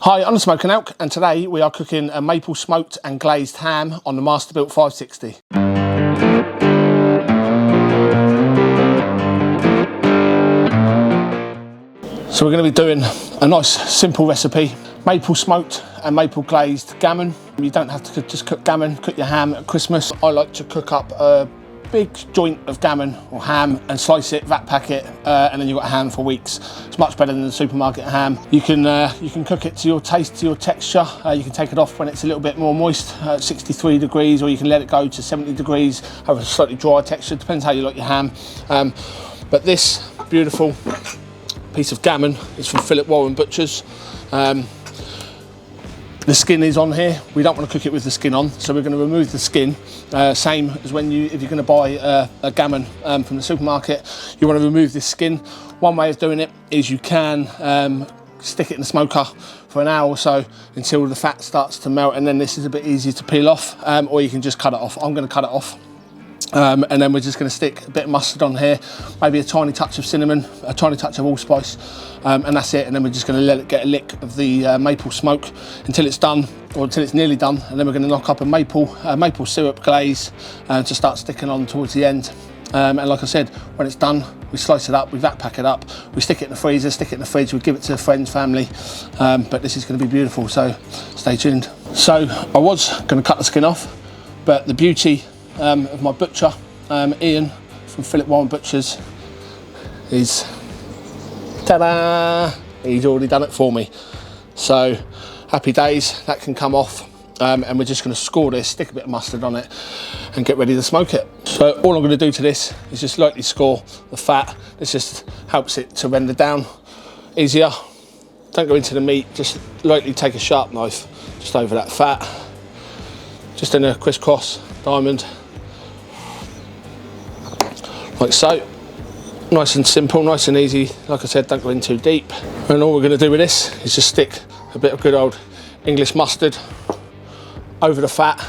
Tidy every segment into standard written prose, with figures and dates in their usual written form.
Hi, I'm the Smoking Elk, and today we are cooking a maple smoked and glazed ham on the Masterbuilt 560. So we're going to be doing a nice simple recipe, maple smoked and maple glazed gammon. You don't have to just cook gammon, cook your ham at Christmas. I like to cook up a big joint of gammon or ham and slice it, vat pack it, and then you've got a ham for weeks. It's much better than the supermarket ham. You can cook it to your taste, to your texture. You can take it off when it's a little bit more moist, 63 degrees, or you can let it go to 70 degrees, have a slightly drier texture, depends how you like your ham. But this beautiful piece of gammon is from Philip Warren Butchers. The skin is on here. We don't want to cook it with the skin on, so we're going to remove the skin. Same as if you're going to buy a gammon from the supermarket, you want to remove this skin. One way of doing it is you can stick it in the smoker for an hour or so until the fat starts to melt, and then this is a bit easier to peel off, or you can just cut it off. I'm going to cut it off. And then we're just going to stick a bit of mustard on here, maybe a tiny touch of cinnamon, a tiny touch of allspice, and that's it. And then we're just going to let it get a lick of the maple smoke until it's done, or until it's nearly done. And then we're going to knock up a maple syrup glaze to start sticking on towards the end. And like I said, when it's done, we slice it up, we vat pack it up, we stick it in the freezer, stick it in the fridge, we give it to friends, family. But this is going to be beautiful, so stay tuned. So I was going to cut the skin off, but the beauty of my butcher, Ian from Philip Warren Butchers, is ta-da! He's already done it for me. So happy days, that can come off, and we're just going to score this, stick a bit of mustard on it, and get ready to smoke it. So all I'm going to do to this is just lightly score the fat. This just helps it to render down easier. Don't go into the meat, just lightly take a sharp knife just over that fat, just in a crisscross diamond, like so. Nice and simple, nice and easy. Like I said, don't go in too deep. And all we're going to do with this is just stick a bit of good old English mustard over the fat.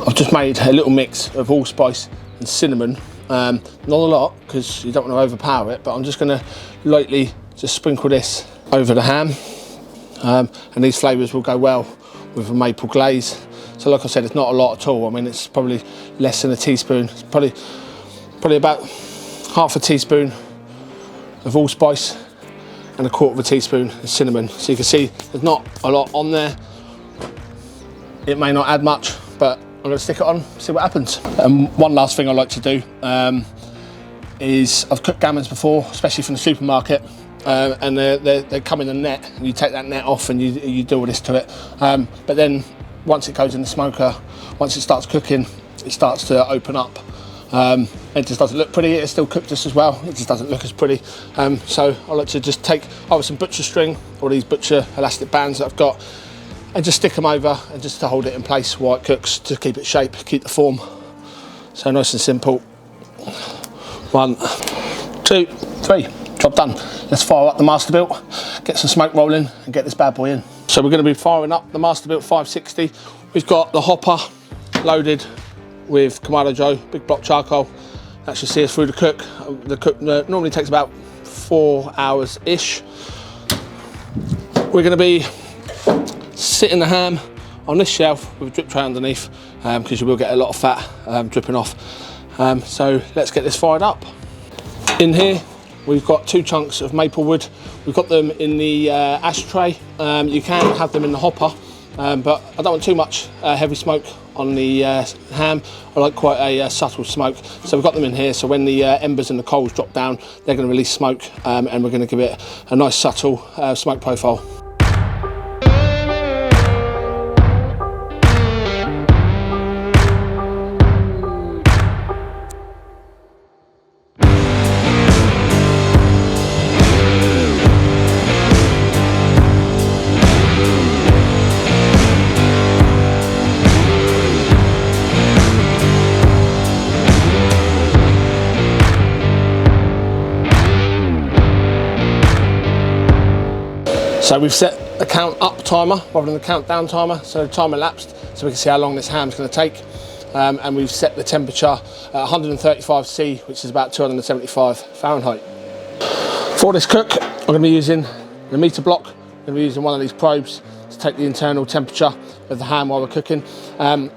I've just made a little mix of allspice and cinnamon. Not a lot, because you don't want to overpower it, but I'm just going to lightly just sprinkle this over the ham. And these flavours will go well with a maple glaze. So like I said, it's not a lot at all. I mean, it's probably less than a teaspoon. It's probably about half a teaspoon of allspice and a quarter of a teaspoon of cinnamon. So you can see there's not a lot on there. It may not add much, but I'm going to stick it on, see what happens. And one last thing I like to do is, I've cooked gammons before, especially from the supermarket, and they come in a net, and you take that net off and you do all this to it. But then once it goes in the smoker, once it starts cooking, it starts to open up. It just doesn't look pretty. It's still cooked just as well, it just doesn't look as pretty. So I like to just take either some butcher string or these butcher elastic bands that I've got, and just stick them over, and just to hold it in place while it cooks, to keep it shape, keep the form. So nice and simple. 1, 2, 3, job done. Let's fire up the Masterbuilt, get some smoke rolling, and get this bad boy in. So we're going to be firing up the Masterbuilt 560. We've got the hopper loaded with Kamado Joe, big block charcoal. That should see us through the cook. The cook normally takes about 4 hours-ish. We're going to be sitting the ham on this shelf with a drip tray underneath, because you will get a lot of fat dripping off. So let's get this fired up. In here, we've got 2 chunks of maple wood. We've got them in the ashtray. You can have them in the hopper, but I don't want too much heavy smoke on the ham. I like quite a subtle smoke. So we've got them in here, so when the embers and the coals drop down, they're going to release smoke, and we're going to give it a nice subtle smoke profile. So we've set the count up timer rather than the countdown timer, so the timer elapsed, so we can see how long this ham's going to take. And we've set the temperature at 135 C, which is about 275 Fahrenheit. For this cook, I'm going to be using the meter block. I'm going to be using one of these probes to to take the internal temperature of the ham while we're cooking.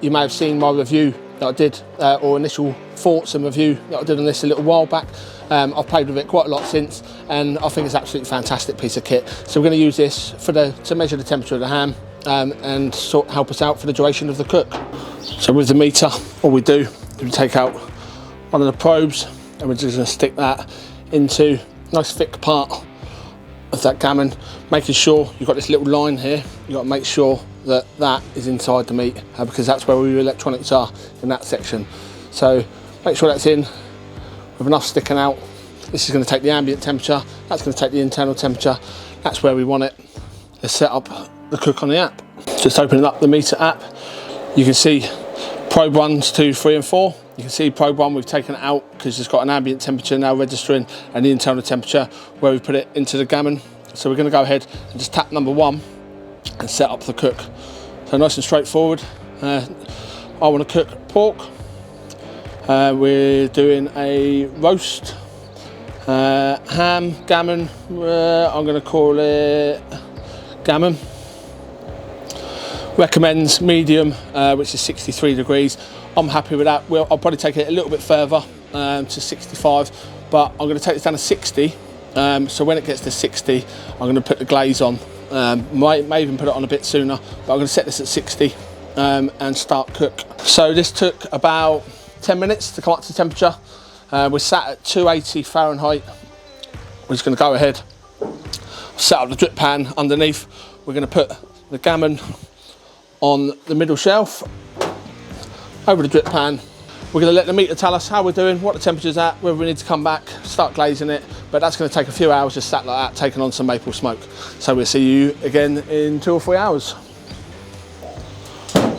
You may have seen my review that I did, or initial thoughts and review that I did on this a little while back. I've played with it quite a lot since, and I think it's an absolutely fantastic piece of kit. So we're going to use this to measure the temperature of the ham and help us out for the duration of the cook. So with the meter, all we do is we take out one of the probes and we're just going to stick that into a nice thick part of that gammon, making sure you've got this little line here. You've got to make sure that that is inside the meat, because that's where all your electronics are, in that section. So make sure that's in with enough sticking out. This is going to take the ambient temperature, that's going to take the internal temperature. That's where we want it. Let's set up the cook on the app. Just opening up the meter app, you can see probe 1s, 2, 3 and 4. You can see probe 1 we've taken it out because it's got an ambient temperature now registering, and the internal temperature where we put it into the gammon. So we're going to go ahead and just tap number 1 and set up the cook. So nice and straightforward. I want to cook pork. We're doing a roast, ham, gammon. I'm going to call it gammon. Recommends medium, which is 63 degrees. I'm happy with that. I'll probably take it a little bit further to 65, but I'm going to take this down to 60. So when it gets to 60, I'm going to put the glaze on. May even put it on a bit sooner, but I'm going to set this at 60 and start cook. So this took about 10 minutes to come up to temperature. We're sat at 280 Fahrenheit. We're just going to go ahead, set up the drip pan underneath. We're going to put the gammon on the middle shelf, over the drip pan. We're going to let the meter tell us how we're doing, what the temperature's at, whether we need to come back, start glazing it, but that's going to take a few hours just sat like that, taking on some maple smoke. So we'll see you again in 2 or 3 hours.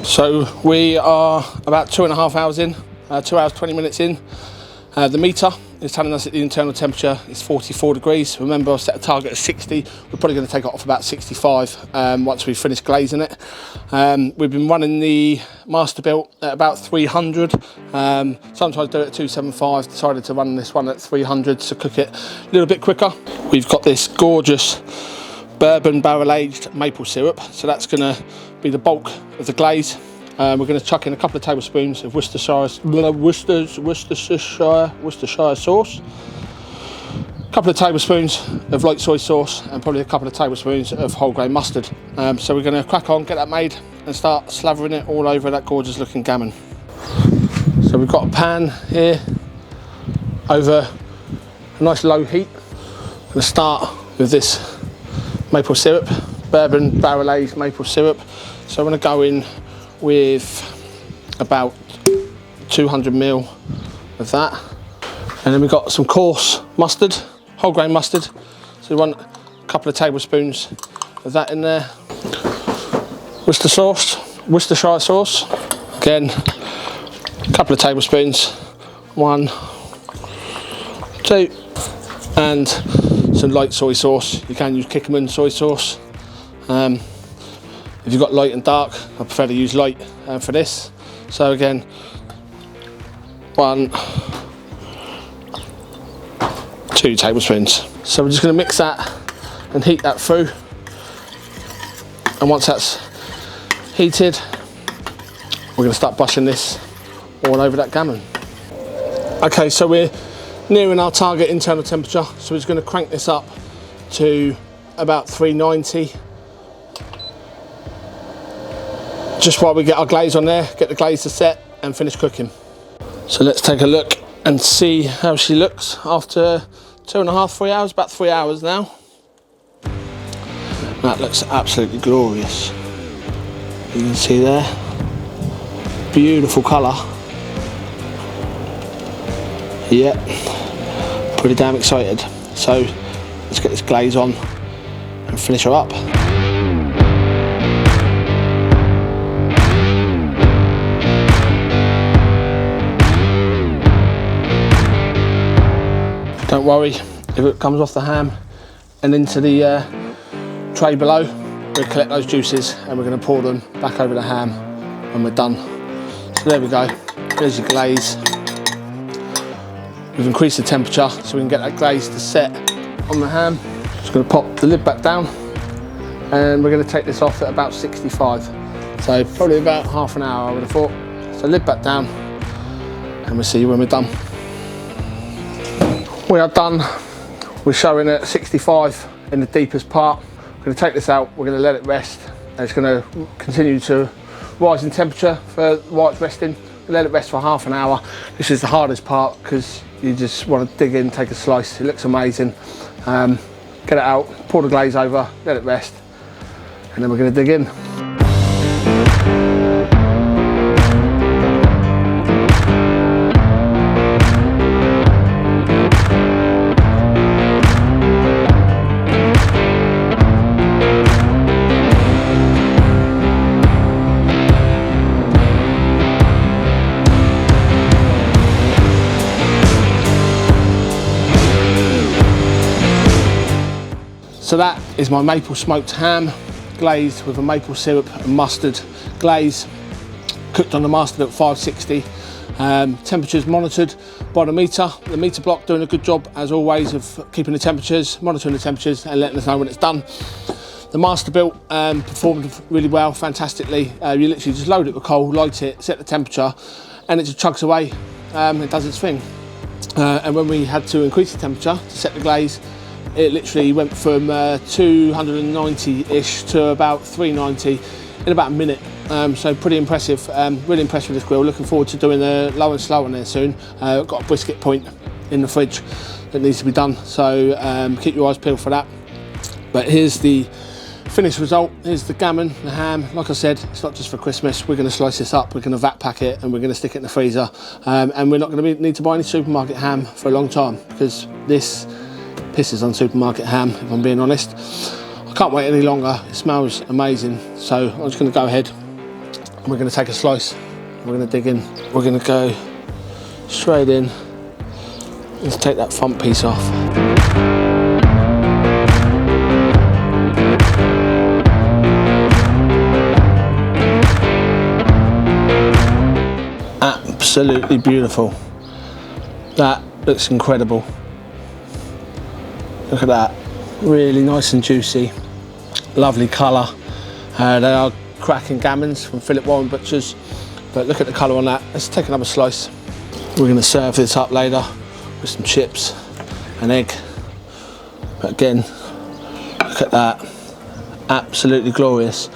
So we are about 2.5 hours in, 2 hours 20 minutes in. The meter is telling us that the internal temperature is 44 degrees. Remember, I've set a target of 60. We're probably going to take it off about 65 once we finish glazing it. We've been running the Masterbuilt at about 300. Sometimes do it at 275. Decided to run this one at 300 to cook it a little bit quicker. We've got this gorgeous bourbon barrel aged maple syrup. So that's going to be the bulk of the glaze. We're going to chuck in a couple of tablespoons of Worcestershire sauce, a couple of tablespoons of light soy sauce, and probably a couple of tablespoons of whole grain mustard. So we're going to crack on, get that made, and start slathering it all over that gorgeous looking gammon. So we've got a pan here over a nice low heat. I'm going to start with this maple syrup, bourbon barrel aged maple syrup. So I'm going to go in with about 200 ml of that, and then we've got some coarse mustard, whole grain mustard, so we want a couple of tablespoons of that in there. Worcestershire sauce, again a couple of tablespoons, 1, 2, and some light soy sauce. You can use Kikkoman soy sauce. If you've got light and dark, I prefer to use light for this. So again, 1, 2 tablespoons. So we're just going to mix that and heat that through. And once that's heated, we're going to start brushing this all over that gammon. Okay, so we're nearing our target internal temperature. So we're just going to crank this up to about 390. Just while we get our glaze on there, get the glaze to set and finish cooking. So let's take a look and see how she looks after 2.5, 3 hours, about 3 hours now. That looks absolutely glorious. You can see there, beautiful colour. Yep, pretty damn excited. So let's get this glaze on and finish her up. Don't worry if it comes off the ham and into the tray below. We'll collect those juices and we're going to pour them back over the ham when we're done. So there we go, there's your glaze. We've increased the temperature so we can get that glaze to set on the ham. Just going to pop the lid back down and we're going to take this off at about 65. So probably about half an hour, I would have thought. So lid back down, and we'll see you when we're done. We are done. We're showing at 65 in the deepest part. We're going to take this out, we're going to let it rest, and it's going to continue to rise in temperature for while it's resting. Let it rest for half an hour. This is the hardest part because you just want to dig in, take a slice. It looks amazing. Get it out, pour the glaze over, let it rest, and then we're going to dig in. So that is my maple smoked ham, glazed with a maple syrup and mustard glaze, cooked on the Masterbuilt 560. Temperatures monitored by the meter block doing a good job as always of keeping the temperatures, monitoring the temperatures and letting us know when it's done. The Masterbuilt performed really well, fantastically. You literally just load it with coal, light it, set the temperature, and it just chugs away. It does its thing. And when we had to increase the temperature to set the glaze, it literally went from 290-ish to about 390 in about a minute. So pretty impressive. Really impressed with this grill. Looking forward to doing the low and slow on there soon. Got a brisket point in the fridge that needs to be done. So keep your eyes peeled for that. But here's the finished result. Here's the gammon, the ham. Like I said, it's not just for Christmas. We're going to slice this up, we're going to vat pack it, and we're going to stick it in the freezer. And we're not going to need to buy any supermarket ham for a long time, because this pisses on supermarket ham, if I'm being honest. I can't wait any longer. It smells amazing. So I'm just going to go ahead and we're going to take a slice. We're going to dig in. We're going to go straight in. Let's take that front piece off. Absolutely beautiful. That looks incredible. Look at that, really nice and juicy, lovely colour. They are cracking gammons from Philip Warren Butchers, but look at the colour on that. Let's take another slice. We're going to serve this up later with some chips and egg. But again, look at that, absolutely glorious.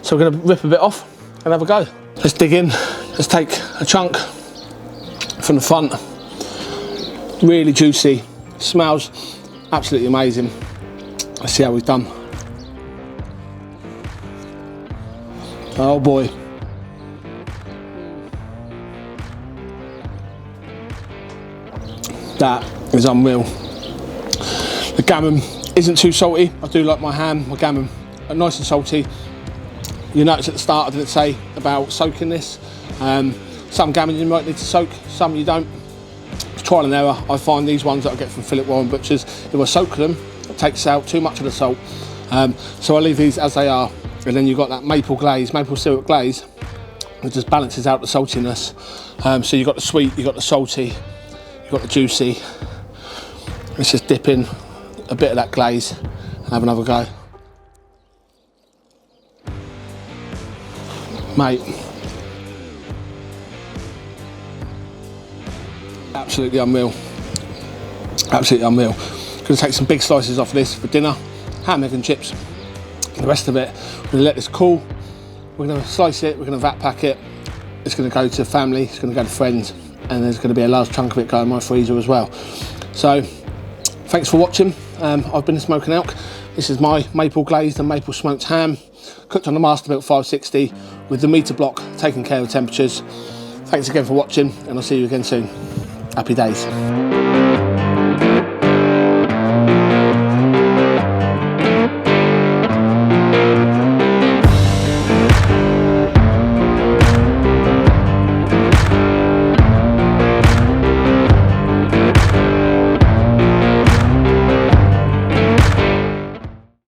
So we're going to rip a bit off and have a go. Let's dig in. Let's take a chunk from the front. Really juicy, smells absolutely amazing. Let's see how we've done. Oh boy. That is unreal. The gammon isn't too salty. I do like my ham, my gammon, nice and salty. You notice at the start I didn't say about soaking this. Some gammon you might need to soak, some you don't. Trial and error. I find these ones that I get from Philip Warren Butchers, if I soak them, it takes out too much of the salt. So I leave these as they are, and then you've got that maple glaze, maple syrup glaze, it just balances out the saltiness. So you've got the sweet, you've got the salty, you've got the juicy. Let's just dip in a bit of that glaze and have another go. Mate, absolutely unreal. Absolutely unreal. Going to take some big slices off this for dinner. Ham, egg and chips. The rest of it, we're going to let this cool. We're going to slice it, we're going to vat pack it. It's going to go to family, it's going to go to friends, and there's going to be a large chunk of it going in my freezer as well. So, thanks for watching. I've been the Smoking Elk. This is my maple glazed and maple smoked ham, cooked on the Masterbuilt 560 with the meter block taking care of temperatures. Thanks again for watching, and I'll see you again soon. Happy days.